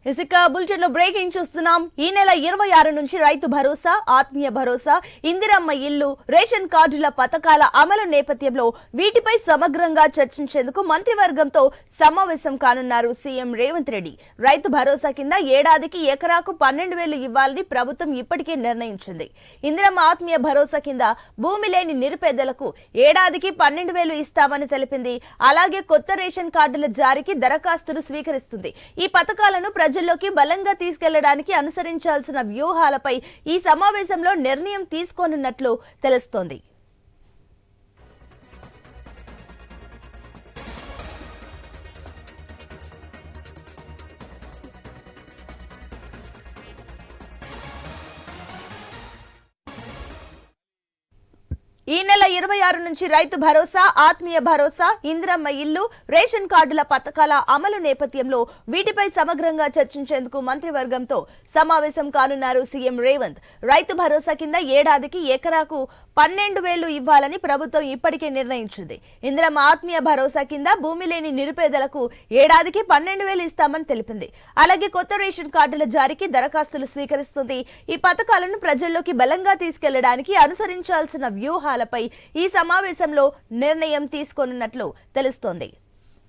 ఇసుక బులెటిన్ లో బ్రేకింగ్ చూస్తున్నాం. ఈ నెల 26 నుంచి రైతు భరోసా, ఆత్మీయ భరోసా, ఇందిరమ్మ ఇల్లు, రేషన్ కార్డుల పథకాల అమలు నేపథ్యంలో వీటిపై సమగ్రంగా చర్చించేందుకు మంత్రివర్గంతో సమావేశం కానున్నారు సీఎం రేవంత్ రెడ్డి. రైతు భరోసా కింద ఏడాదికి ఎకరాకు 12,000 ఇవ్వాలని ప్రభుత్వం ఇప్పటికే నిర్ణయించింది. ఇందిరమ్మ ఆత్మీయ భరోసా కింద భూమి లేని నిరుపేదలకు ఏడాదికి 12,000 ఇస్తామని తెలిపింది. అలాగే కొత్త రేషన్ కార్డుల జారీకి దరఖాస్తులు స్వీకరిస్తుంది. ఈ పథకాలను ప్రజల్లోకి బలంగా తీసుకెళ్లడానికి అనుసరించాల్సిన వ్యూహాలపై ఈ సమావేశంలో నిర్ణయం తీసుకోనున్నట్లు తెలుస్తోంది. ఈ నెల 26 నుంచి రైతు భరోసా, ఆత్మీయ భరోసా, ఇందిరమ్మ ఇల్లు, రేషన్ కార్డుల పథకాల అమలు నేపథ్యంలో వీటిపై సమగ్రంగా చర్చించేందుకు మంత్రివర్గంతో సమావేశం కానున్నారు సీఎం రేవంత్. రైతు భరోసా కింద ఏడాదికి ఎకరాకు 12,000 ఇవ్వాలని ప్రభుత్వం ఇప్పటికే నిర్ణయించింది. ఇందిరమ్మ ఆత్మీయ భరోసా కింద భూమి లేని నిరుపేదలకు ఏడాదికి 12,000 ఇస్తామని తెలిపింది. అలాగే కొత్త రేషన్ కార్డుల జారీకి దరఖాస్తులు స్వీకరిస్తుంది. ఈ పథకాలను ప్రజల్లోకి బలంగా తీసుకెళ్లడానికి అనుసరించాల్సిన వ్యూహాలపై ఈ సమావేశంలో నిర్ణయం తీసుకోనున్నట్లు తెలుస్తోంది.